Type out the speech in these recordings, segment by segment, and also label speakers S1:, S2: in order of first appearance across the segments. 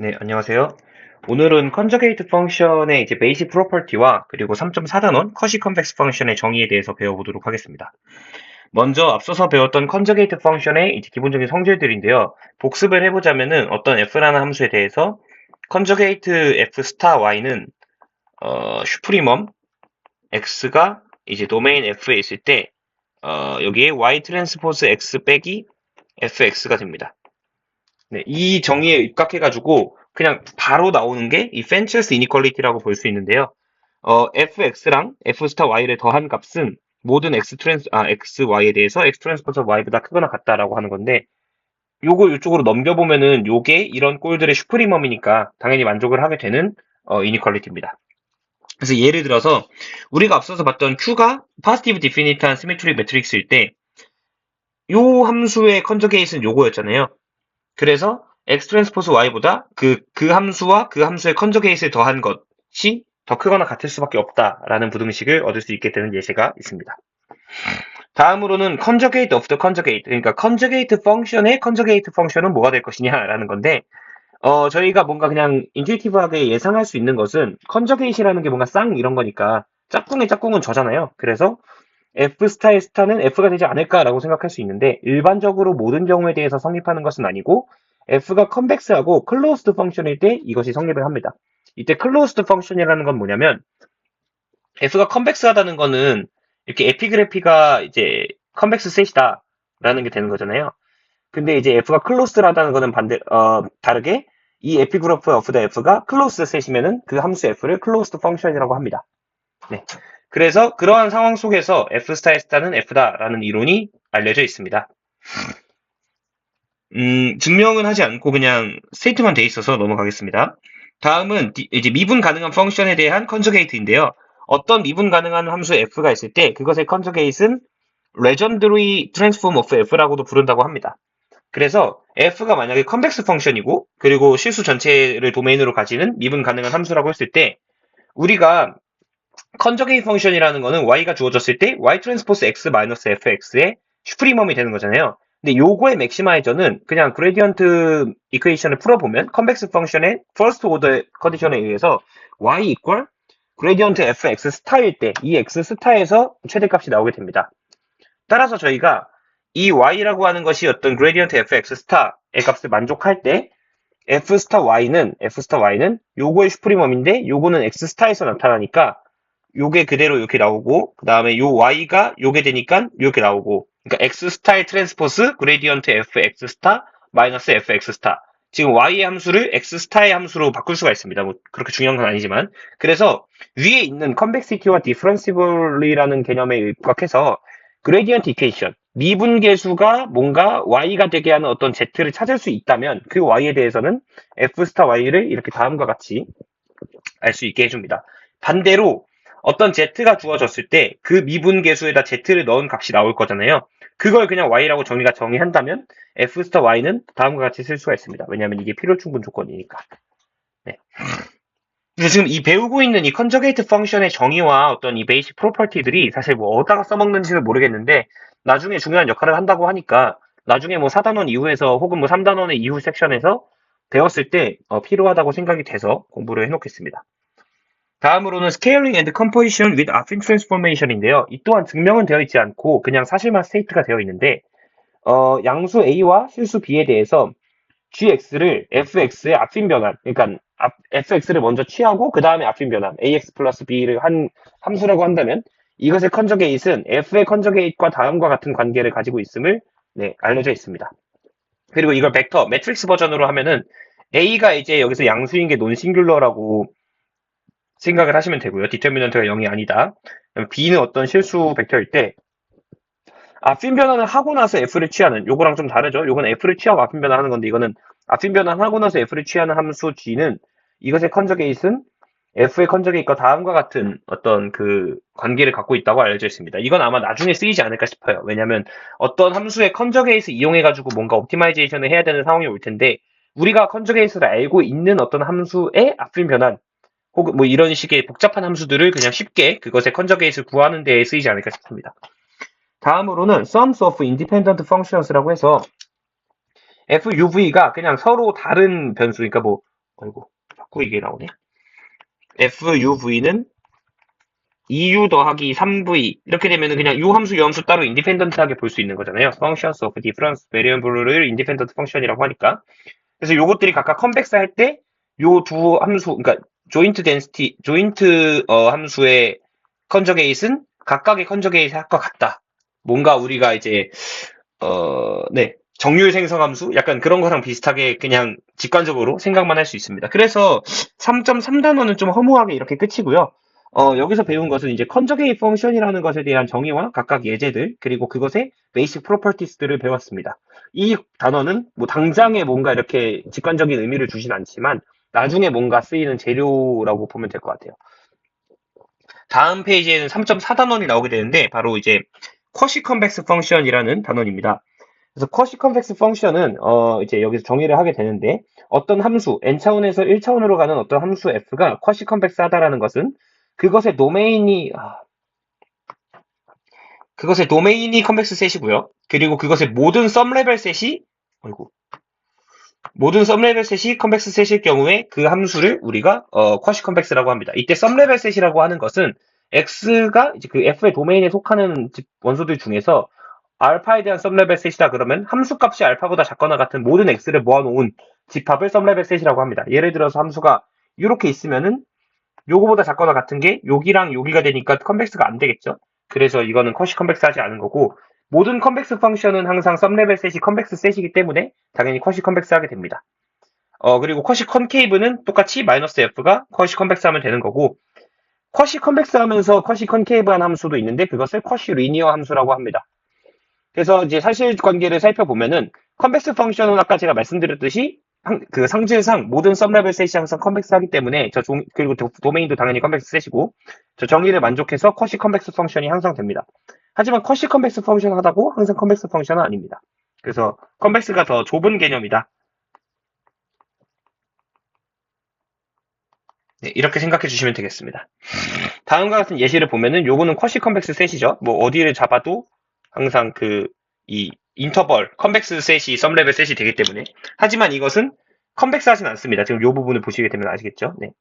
S1: 네, 안녕하세요. 오늘은 컨저게이트 펑션의 이제 베이직 프로퍼티와 그리고 3.4단원 커시 컨벡스 펑션의 정의에 대해서 배워보도록 하겠습니다. 먼저 앞서서 배웠던 컨저게이트 펑션의 이제 기본적인 성질들인데요. 복습을 해보자면은 어떤 f라는 함수에 대해서 컨저게이트 f 스타 y는 슈프리멈 x가 이제 도메인 f에 있을 때 여기에 y 트랜스포즈 x 빼기 fx가 됩니다. 네, 이 정의에 입각해가지고 그냥 바로 나오는 게 이 펜첼스 이니퀄리티라고 볼 수 있는데요. fx랑 f 스타 y를 더한 값은 모든 x y에 대해서 x 트랜스포즈 y보다 크거나 같다라고 하는 건데 요거 이쪽으로 넘겨보면은 요게 이런 꼴들의 슈프리멈이니까 당연히 만족을 하게 되는 이니퀄리티입니다. 그래서 예를 들어서 우리가 앞서서 봤던 q가 파지티브 디피니트한 시메트릭 매트릭스일 때 요 함수의 컨저게이트는 요거였잖아요. 그래서 x 트랜스포즈 y보다 그 함수와 그 함수의 컨저게이트를 더한 것이 더 크거나 같을 수밖에 없다라는 부등식을 얻을 수 있게 되는 예시가 있습니다. 다음으로는 conjugate of the conjugate, 그러니까 conjugate 펑션의 conjugate 펑션은 뭐가 될 것이냐라는 건데 저희가 뭔가 그냥 인투이티브하게 예상할 수 있는 것은 conjugate이라는 게 뭔가 쌍 이런 거니까 짝꿍의 짝꿍은 저잖아요. 그래서 F 스타의 스타는 F가 되지 않을까라고 생각할 수 있는데 일반적으로 모든 경우에 대해서 성립하는 것은 아니고 F가 컨벡스하고 클로스드 펑션일 때 이것이 성립을 합니다. 이때 클로스드 펑션이라는 건 뭐냐면 F가 컨벡스하다는 거는 이렇게 에피그래피가 이제 컨벡스 셋이다라는 게 되는 거잖아요. 근데 이제 F가 클로스드라는 거는 다르게 이 에피그래프 of the F가 클로스드 셋이면은 그 함수 F를 클로스드 펑션이라고 합니다. 네. 그래서 그러한 상황 속에서 F 스타의 스타는 F다라는 이론이 알려져 있습니다. 증명은 하지 않고 그냥 스테이트만 돼 있어서 넘어가겠습니다. 다음은 이제 미분 가능한 펑션에 대한 컨저게이트인데요. 어떤 미분 가능한 함수 F가 있을 때 그것의 컨저게이트는 레전드리 트랜스폼 오브 F라고도 부른다고 합니다. 그래서 F가 만약에 컨벡스 펑션이고 그리고 실수 전체를 도메인으로 가지는 미분 가능한 함수라고 했을 때 우리가 컨저게이트 펑션이라는 거는 y가 주어졌을 때 y 트랜스포스 x 마이너스 fx의 슈프리멈이 되는 거잖아요. 근데 요거의 맥시마이저는 그냥 그레디언트 이퀘이션을 풀어보면 컨벡스 펑션의 퍼스트 오더 컨디션에 의해서 y 이퀄 그레디언트 fx 스타일 때 이 x 스타에서 최대값이 나오게 됩니다. 따라서 저희가 이 y라고 하는 것이 어떤 그레디언트 fx 스타의 값을 만족할 때 f 스타 y는 요거의 슈프리멈인데 요거는 x 스타에서 나타나니까 요게 그대로 이렇게 나오고 그 다음에 요 y가 요게 되니까 이렇게 나오고 그러니까 x 스타의 트랜스포스 그레디언트 f x 스타 마이너스 f x 스타 지금 y의 함수를 x 스타의 함수로 바꿀 수가 있습니다. 뭐 그렇게 중요한 건 아니지만 그래서 위에 있는 컨벡시티와 디퍼런시블리라는 개념에 입각해서 그레디언트 이퀘이션 미분계수가 뭔가 y가 되게 하는 어떤 z를 찾을 수 있다면 그 y에 대해서는 f 스타 y를 이렇게 다음과 같이 알 수 있게 해줍니다. 반대로 어떤 z가 주어졌을 때 그 미분계수에다 z를 넣은 값이 나올 거잖아요. 그걸 그냥 y라고 정의한다면 f 스타 y는 다음과 같이 쓸 수가 있습니다. 왜냐하면 이게 필요충분 조건이니까. 네. 그래서 지금 이 배우고 있는 이 컨저게이트 펑션의 정의와 어떤 이 베이직 프로퍼티들이 사실 뭐 어디다가 써먹는지는 모르겠는데 나중에 중요한 역할을 한다고 하니까 나중에 뭐 4단원 이후에서 혹은 뭐 3단원의 이후 섹션에서 배웠을 때 필요하다고 생각이 돼서 공부를 해놓겠습니다. 다음으로는 Scaling and Composition with Affine Transformation인데요. 이 또한 증명은 되어 있지 않고 그냥 사실만 스테이트가 되어 있는데 양수 A와 실수 B에 대해서 gx를 fx의 앞핀 변환, 그러니까 fx를 먼저 취하고 그 다음에 앞핀 변환, ax 플러스 b를 한 함수라고 한다면 이것의 컨저게이트는 f의 컨저게이트과 다음과 같은 관계를 가지고 있음을 알려져 있습니다. 그리고 이걸 벡터, 매트릭스 버전으로 하면은 a가 이제 여기서 양수인 게 논싱귤러라고 생각을 하시면 되고요. 디터미넌트가 0이 아니다. b는 어떤 실수 벡터일 때 앞핀 변환을 하고 나서 F를 취하는 요거랑 좀 다르죠. 요거는 F를 취하고 앞핀 변환하는 건데 이거는 앞핀 변환하고 나서 F를 취하는 함수 G는 이것의 컨저게이트는 F의 컨저게이트과 다음과 같은 어떤 그 관계를 갖고 있다고 알려져 있습니다. 이건 아마 나중에 쓰이지 않을까 싶어요. 왜냐면 어떤 함수의 컨저게이트 이용해가지고 뭔가 옵티마이제이션을 해야 되는 상황이 올 텐데 우리가 컨저게이트를 알고 있는 어떤 함수의 앞핀 변환 혹은 뭐 이런 식의 복잡한 함수들을 그냥 쉽게 그것의 컨저게이트를 구하는 데에 쓰이지 않을까 싶습니다. 다음으로는 sums of independent functions라고 해서 FUV가 그냥 서로 다른 변수, 그러니까 뭐 아이고, 자꾸 이게 나오네. FUV는 2U 더하기 3V 이렇게 되면은 그냥 U 함수, U 함수 따로 인디펜던트하게 볼 수 있는 거잖아요. Functions of different variable를 independent function이라고 하니까. 그래서 요것들이 각각 컨벡스 할 때 요 두 함수, 그러니까 조인트 함수의 컨저게이트는 각각의 컨저게이트 할것 같다. 뭔가 우리가 이제 네. 정률 생성 함수? 약간 그런 거랑 비슷하게 그냥 직관적으로 생각만 할 수 있습니다. 그래서 3.3단원은 좀 허무하게 이렇게 끝이고요. 여기서 배운 것은 이제 컨저게이트 펑션이라는 것에 대한 정의와 각각 예제들, 그리고 그것의 베이식 프로퍼티스들을 배웠습니다. 이 단어는 뭐 당장에 뭔가 이렇게 직관적인 의미를 주진 않지만 나중에 뭔가 쓰이는 재료라고 보면 될 것 같아요. 다음 페이지에는 3.4단원이 나오게 되는데 바로 이제 쿼시 컨벡스 펑션이라는 단원입니다. 그래서 쿼시 컨벡스 펑션은 이제 여기서 정의를 하게 되는데 어떤 함수 n차원에서 1차원으로 가는 어떤 함수 f가 쿼시 컨벡스하다라는 것은 그것의 도메인이 컨벡스 셋이고요. 그리고 그것의 모든 썸레벨 셋이 아이고 모든 썸레벨 셋이 컨벡스 셋일 경우에 그 함수를 우리가 쿼시 컨벡스라고 합니다. 이때 썸레벨 셋이라고 하는 것은 x가 이제 그 f의 도메인에 속하는 원소들 중에서 알파에 대한 썸레벨 셋이다 그러면 함수값이 알파보다 작거나 같은 모든 x를 모아놓은 집합을 썸레벨 셋이라고 합니다. 예를 들어서 함수가 이렇게 있으면은 요거보다 작거나 같은 게 여기랑 여기가 되니까 컨벡스가 안 되겠죠. 그래서 이거는 쿼시 컨벡스 하지 않은 거고 모든 컨벡스 펑션은 항상 썸레벨 셋이 컨벡스 셋이기 때문에 당연히 쿼시 컨벡스 하게 됩니다. 그리고 쿼시 컨케이브는 똑같이 마이너스 f가 쿼시 컨벡스 하면 되는 거고 쿼시 컨벡스 하면서 쿼시 컨케이브한 함수도 있는데 그것을 쿼시 리니어 함수라고 합니다. 그래서 이제 사실관계를 살펴보면은 컨벡스 펑션은 아까 제가 말씀드렸듯이 그 상질상 모든 썸레벨 셋이 항상 컨벡스 하기 때문에 그리고 도메인도 당연히 컨벡스 셋이고 저 정의를 만족해서 쿼시 컨벡스 펑션이 항상 됩니다. 하지만 쿼시 컨벡스 펑션 하다고 항상 컨벡스 펑션은 아닙니다. 그래서 컨벡스가 더 좁은 개념이다. 네, 이렇게 생각해 주시면 되겠습니다. 다음과 같은 예시를 보면은 요거는 쿼시 컨벡스 셋이죠. 뭐 어디를 잡아도 항상 이 인터벌 컨벡스 셋이 썸레벨 셋이 되기 때문에 하지만 이것은 컨벡스 하진 않습니다. 지금 요 부분을 보시게 되면 아시겠죠? 네.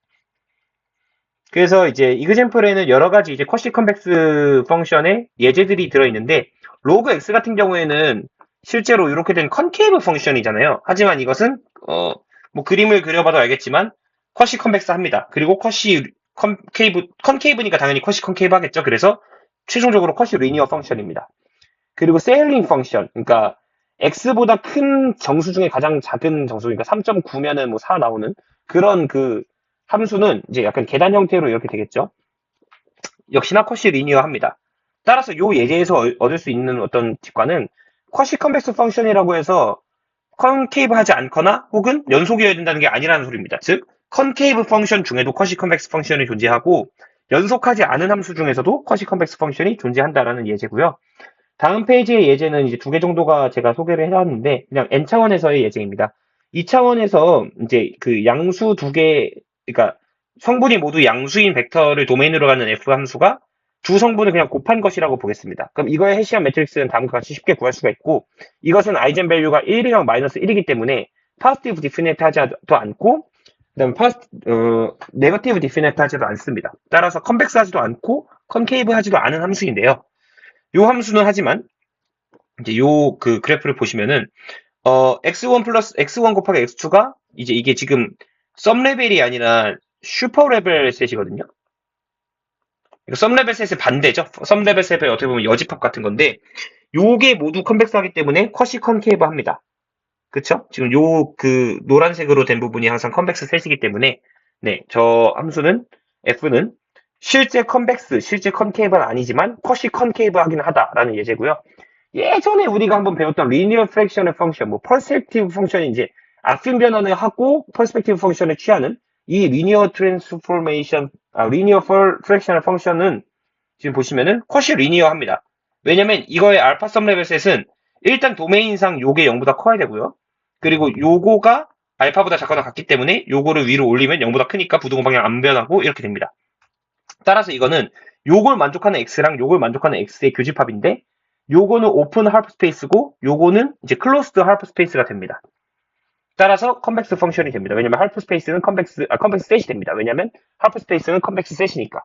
S1: 그래서 이제 이그젠플에는 여러 가지 이제 쿼시 컨벡스 펑션의 예제들이 들어있는데 로그 x 같은 경우에는 실제로 이렇게 된 컨케이브 펑션이잖아요. 하지만 이것은 뭐 그림을 그려봐도 알겠지만 쿼시 컨벡스 합니다. 그리고 쿼시 컨케이브니까 당연히 쿼시 컨케이브 하겠죠. 그래서 최종적으로 쿼시 리니어 펑션입니다. 그리고 세일링 펑션, 그러니까 x보다 큰 정수 중에 가장 작은 정수, 그러니까 3.9면은 뭐 4 나오는 그런 그 함수는 이제 약간 계단 형태로 이렇게 되겠죠. 역시나 쿼시 리니어 합니다. 따라서 요 예제에서 얻을 수 있는 어떤 직관은 쿼시 컨벡스 펑션이라고 해서 컨케이브 하지 않거나 혹은 연속이어야 된다는 게 아니라는 소리입니다. 즉, 컨케이브 펑션 중에도 쿼시 컨벡스 펑션이 존재하고 연속하지 않은 함수 중에서도 쿼시 컨벡스 펑션이 존재한다라는 예제고요. 다음 페이지의 예제는 이제 두 개 정도가 제가 소개를 해놨는데 그냥 n차원에서의 예제입니다. 2차원에서 이제 그 양수 두 개, 그러니까 성분이 모두 양수인 벡터를 도메인으로 가는 f 함수가 두 성분을 그냥 곱한 것이라고 보겠습니다. 그럼 이거의 해시한 매트릭스는 다음과 같이 쉽게 구할 수가 있고 이것은 아이젠 밸류가 1이랑 마이너스 1이기 때문에 파지티브 디피네트 하지도 않고 그다음에 네거티브 디피네트 하지도 않습니다. 따라서 컨벡스 하지도 않고 컨케이브 하지도 않은 함수인데요. 요 함수는 하지만 이제 요 그 그래프를 보시면은 x1 플러스 x1 곱하기 x2가 이제 이게 지금 썸 레벨이 아니라 슈퍼 레벨 셋이거든요. 썸 레벨 셋의 반대죠. 썸 레벨 셋의 어떻게 보면 여집합 같은 건데 요게 모두 컨벡스하기 때문에 쿼시 컨케이브 합니다. 그쵸? 지금 요 그 노란색으로 된 부분이 항상 컨벡스 셋이기 때문에 네, 저 함수는 f는 실제 컨벡스, 실제 컨케이브는 아니지만 쿼시 컨케이브 하긴 하다라는 예제고요. 예전에 우리가 한번 배웠던 리니어 프랙션의 펑션, 뭐 퍼스펙티브 펑션이 이제 앞순 변환을 하고 퍼스펙티브 펑션을 취하는 이 리니어 트랜스포메이션, 리니어 프랙션의 펑션은 지금 보시면은 쿼시 리니어 합니다. 왜냐면 이거의 알파 썸 레벨 셋은 일단 도메인상 요게 0보다 커야 되고요. 그리고 요거가 알파보다 작거나 같기 때문에 요거를 위로 올리면 0보다 크니까 부등호 방향 안 변하고 이렇게 됩니다. 따라서 이거는 요걸 만족하는 x랑 요걸 만족하는 x의 교집합인데 요거는 오픈 할프 스페이스고 요거는 이제 클로스드 할프 스페이스가 됩니다. 따라서 컨벡스 펑션이 됩니다. 왜냐면 할프 스페이스는 컨벡스 셋이 됩니다. 왜냐면 할프 스페이스는 컨벡스 셋이니까.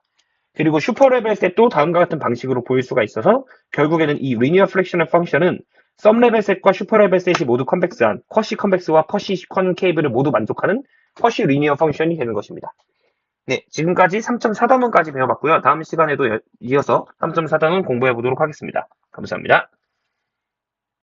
S1: 그리고 슈퍼 레벨 셋도 다음과 같은 방식으로 보일 수가 있어서 결국에는 이 리니어 프랙셔널 펑션은 썸 레벨 셋과 슈퍼 레벨 셋이 모두 컨벡스한 쿼시 컨벡스와 쿼시 컨케이브를 모두 만족하는 쿼시 리니어 펑션이 되는 것입니다. 네, 지금까지 3.4단원까지 배워봤고요. 다음 시간에도 이어서 3.4단원 공부해 보도록 하겠습니다. 감사합니다.